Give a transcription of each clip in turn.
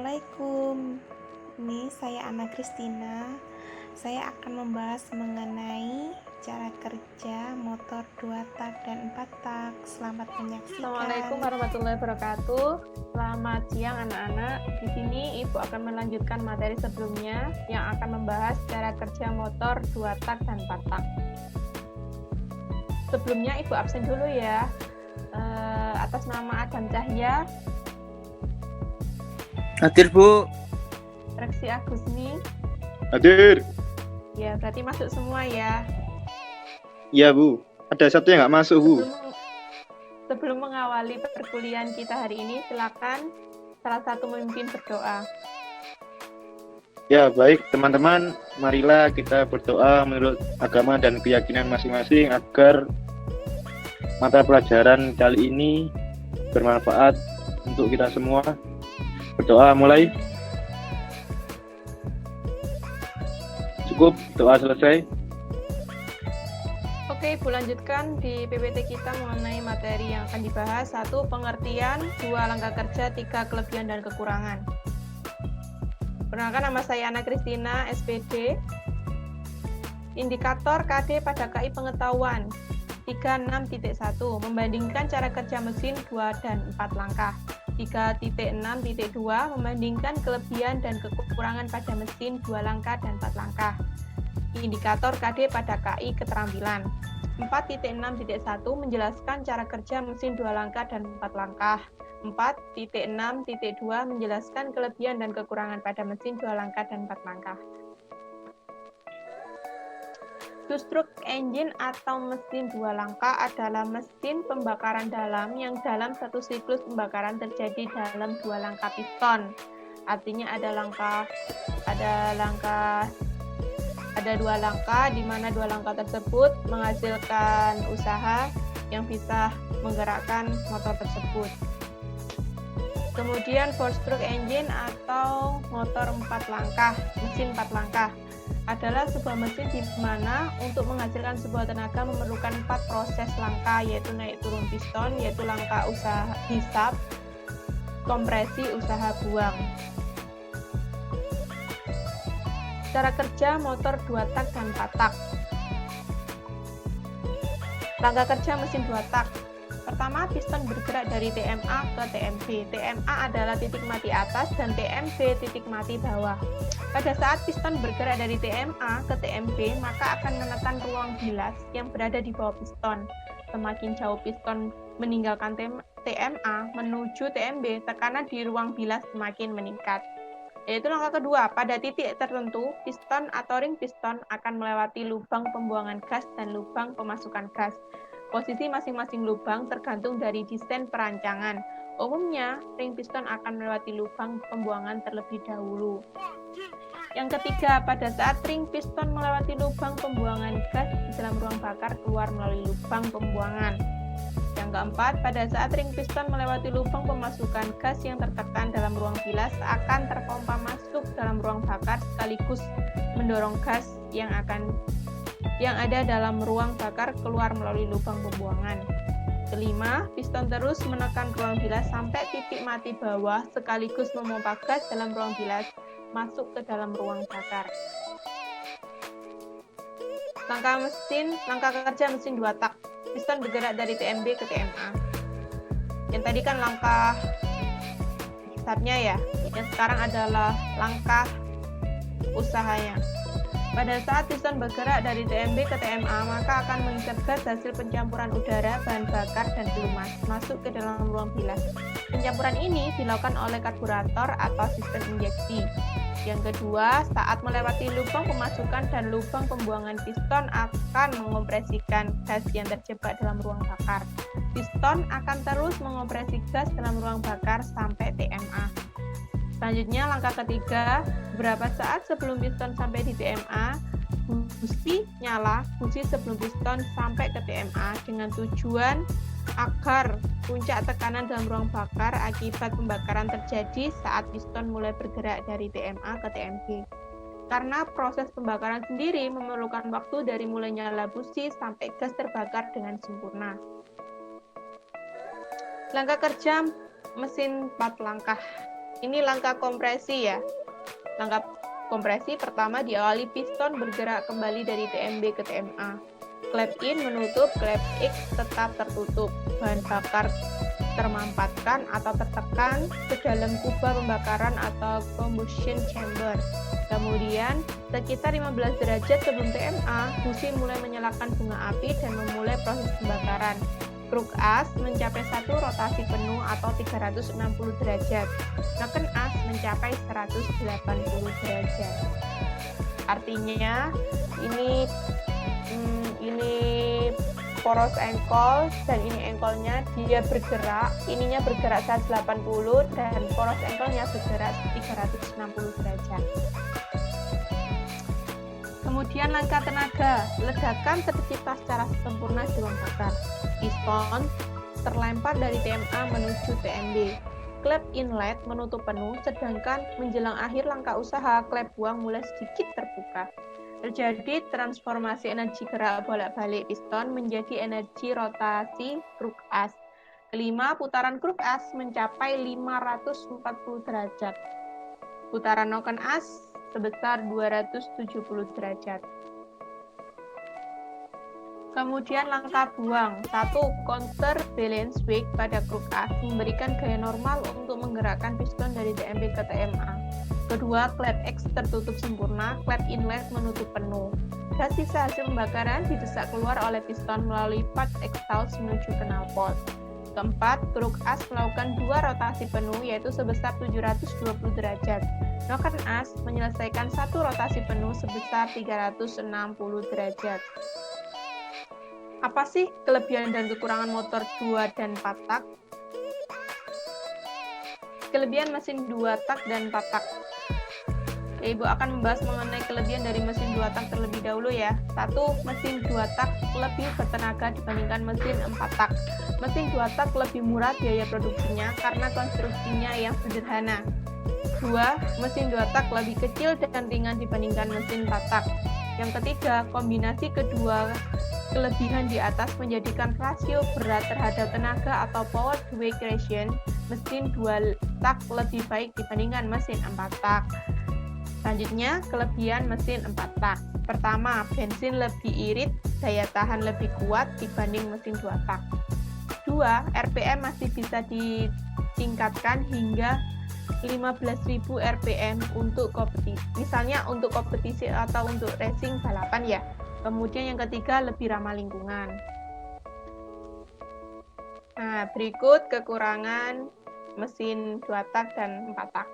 Assalamualaikum. Ini saya Ana Kristina. Saya akan membahas mengenai cara kerja motor 2 tak dan 4 tak. Selamat menyaksikan. Assalamualaikum warahmatullahi wabarakatuh. Selamat siang anak-anak. Di sini Ibu akan melanjutkan materi sebelumnya yang akan membahas cara kerja motor 2 tak dan 4 tak. Sebelumnya Ibu absen dulu ya. Atas nama Adam Cahya, Hadir, Bu. Reksi Agusni. Hadir. Ya, berarti masuk semua ya. Iya, Bu. Ada satu yang nggak masuk, Bu. Sebelum mengawali perkuliahan kita hari ini, silakan salah satu memimpin berdoa. Ya, baik teman-teman. Marilah kita berdoa menurut agama dan keyakinan masing-masing agar mata pelajaran kali ini bermanfaat untuk kita semua. Berdoa mulai. Cukup, doa selesai. Oke, Ibu lanjutkan di PPT kita mengenai materi yang akan dibahas. 1. Pengertian, 2. Langkah kerja, 3. Kelebihan dan kekurangan. Perkenalkan, nama saya Ana Kristina, SPD. Indikator KD pada KI pengetahuan 36.1. Membandingkan cara kerja mesin 2 dan 4 langkah. 3.6.2 membandingkan kelebihan dan kekurangan pada mesin 2 langkah dan 4 langkah. Indikator KD pada KI keterampilan. 4.6.1 menjelaskan cara kerja mesin 2 langkah dan 4 langkah. 4.6.2 menjelaskan kelebihan dan kekurangan pada mesin 2 langkah dan 4 langkah. Two-stroke engine atau mesin 2 langkah adalah mesin pembakaran dalam yang dalam satu siklus pembakaran terjadi dalam 2 langkah piston. Artinya ada 2 langkah di mana 2 langkah tersebut menghasilkan usaha yang bisa menggerakkan motor tersebut. Kemudian four-stroke engine atau motor 4 langkah, mesin 4 langkah adalah sebuah mesin di mana untuk menghasilkan sebuah tenaga memerlukan 4 proses langkah, yaitu naik turun piston, yaitu langkah usaha hisap, kompresi, usaha buang. Cara kerja motor 2 tak dan 4 tak. Langkah kerja mesin 2 tak. Pertama, piston bergerak dari TMA ke TMB. TMA adalah titik mati atas dan TMB titik mati bawah. Pada saat piston bergerak dari TMA ke TMB, maka akan menekan ruang bilas yang berada di bawah piston. Semakin jauh piston meninggalkan TMA menuju TMB, tekanan di ruang bilas semakin meningkat. Yaitu langkah kedua, pada titik tertentu, piston atau ring piston akan melewati lubang pembuangan gas dan lubang pemasukan gas. Posisi masing-masing lubang tergantung dari desain perancangan. Umumnya, ring piston akan melewati lubang pembuangan terlebih dahulu. Yang ketiga, pada saat ring piston melewati lubang pembuangan gas di dalam ruang bakar keluar melalui lubang pembuangan. Yang keempat, pada saat ring piston melewati lubang pemasukan gas yang tertekan dalam ruang bilas akan terpompa masuk dalam ruang bakar sekaligus mendorong gas yang ada dalam ruang bakar keluar melalui lubang pembuangan. Kelima, piston terus menekan ruang bilas sampai titik mati bawah sekaligus memompa gas dalam ruang bilas masuk ke dalam ruang bakar. Langkah kerja mesin 2 tak. Piston bergerak dari TMB ke TMA. Yang tadi kan langkah hisapnya ya. Yang sekarang adalah langkah usahanya. Pada saat piston bergerak dari TMB ke TMA, maka akan mengisap gas hasil pencampuran udara, bahan bakar, dan pelumas masuk ke dalam ruang bilas. Pencampuran ini dilakukan oleh karburator atau sistem injeksi. Yang kedua, saat melewati lubang pemasukan dan lubang pembuangan piston akan mengompresikan gas yang terjebak dalam ruang bakar. Piston akan terus mengompresi gas dalam ruang bakar sampai TMA. Selanjutnya, langkah ketiga, beberapa saat sebelum piston sampai di TMA, busi nyala, busi sebelum piston sampai ke TMA dengan tujuan agar puncak tekanan dalam ruang bakar akibat pembakaran terjadi saat piston mulai bergerak dari TMA ke TMB. Karena proses pembakaran sendiri memerlukan waktu dari mulai nyala busi sampai gas terbakar dengan sempurna. Langkah kerja mesin 4 langkah. Ini langkah kompresi ya. Langkah kompresi pertama diawali piston bergerak kembali dari TMB ke TMA. Klep in menutup, klep X tetap tertutup. Bahan bakar termampatkan atau tertekan ke dalam kuba pembakaran atau combustion chamber. Kemudian, sekitar 15 derajat sebelum TMA, busi mulai menyalakan bunga api dan memulai proses pembakaran. Kruk as mencapai satu rotasi penuh atau 360 derajat. Noken as mencapai 180 derajat. Artinya, ini poros engkol dan ini engkolnya dia bergerak, ininya bergerak 180 dan poros engkolnya bergerak 360 derajat. Kemudian langkah tenaga, ledakan tercipta secara sempurna di ruang bakar. Piston terlempar dari TMA menuju TMB. Klep inlet menutup penuh, sedangkan menjelang akhir langkah usaha, klep buang mulai sedikit terbuka. Terjadi transformasi energi gerak bolak-balik piston menjadi energi rotasi kruk as. Kelima, putaran kruk as mencapai 540 derajat. Putaran noken as sebesar 270 derajat. Kemudian langkah buang. 1. Counter balance weight pada kruk as memberikan gaya normal untuk menggerakkan piston dari TMB ke TMA. Kedua, klep X tertutup sempurna, klep inlet menutup penuh. Gas sisa hasil pembakaran didesak keluar oleh piston melalui part exhaust menuju knalpot. Keempat, kruk as melakukan 2 rotasi penuh yaitu sebesar 720 derajat. Noken as menyelesaikan 1 rotasi penuh sebesar 360 derajat. Apa sih kelebihan dan kekurangan motor 2 dan 4 tak? Kelebihan mesin 2 tak dan 4 tak. Ibu akan membahas mengenai kelebihan dari mesin 2 tak terlebih dahulu ya. 1. Mesin 2 tak lebih bertenaga dibandingkan mesin 4 tak. Mesin 2 tak lebih murah biaya produksinya karena konstruksinya yang sederhana. 2. Mesin 2 tak lebih kecil dan ringan dibandingkan mesin 4 tak. Yang ketiga, kombinasi kedua kelebihan di atas menjadikan rasio berat terhadap tenaga atau power to weight ratio mesin 2 tak lebih baik dibandingkan mesin 4 tak. Selanjutnya, kelebihan mesin 4 tak. Pertama, bensin lebih irit, daya tahan lebih kuat dibanding mesin 2 tak. 2. RPM masih bisa ditingkatkan hingga 15.000 RPM untuk kompetisi. Misalnya untuk kompetisi atau untuk racing balapan ya. Kemudian yang ketiga, lebih ramah lingkungan. Nah, berikut kekurangan mesin 2 tak dan 4 tak.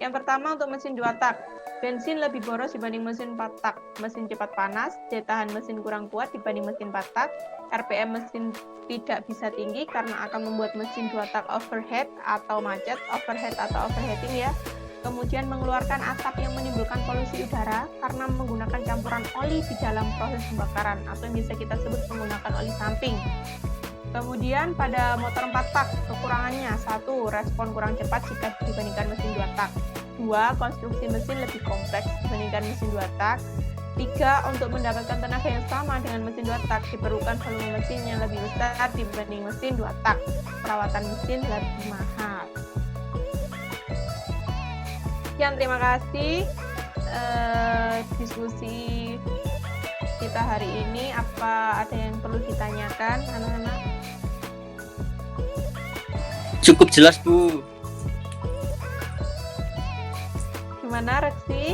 Yang pertama untuk mesin 2 tak, bensin lebih boros dibanding mesin 4 tak, mesin cepat panas, daya tahan mesin kurang kuat dibanding mesin 4 tak, RPM mesin tidak bisa tinggi karena akan membuat mesin 2 tak overheat atau macet, overheat atau overheating ya. Kemudian mengeluarkan asap yang menimbulkan polusi udara karena menggunakan campuran oli di dalam proses pembakaran atau yang bisa kita sebut menggunakan oli samping. Kemudian pada motor 4 tak, kekurangannya 1. Respon kurang cepat jika dibandingkan mesin 2 tak. 2. Konstruksi mesin lebih kompleks dibandingkan mesin 2 tak. 3. Untuk mendapatkan tenaga yang sama dengan mesin 2 tak, diperlukan volume mesin yang lebih besar dibanding mesin 2 tak. Perawatan mesin lebih mahal. Sekian, terima kasih diskusi kita hari ini. Apa ada yang perlu ditanyakan, anak-anak? Cukup jelas, Bu. Gimana, Reksi?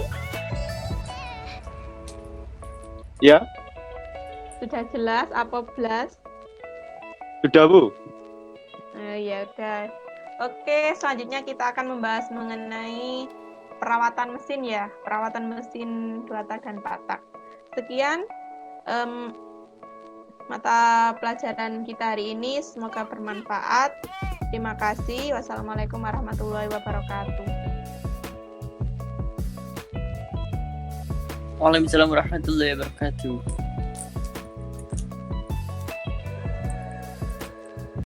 Ya, Sudah jelas apa belas? sudah Bu. Ya udah. Oke, selanjutnya kita akan membahas mengenai perawatan mesin ya, perawatan mesin 2 tak dan 4 tak. Sekian mata pelajaran kita hari ini, semoga bermanfaat. Terima kasih. Wassalamualaikum warahmatullahi wabarakatuh. Waalaikumsalam warahmatullahi wabarakatuh.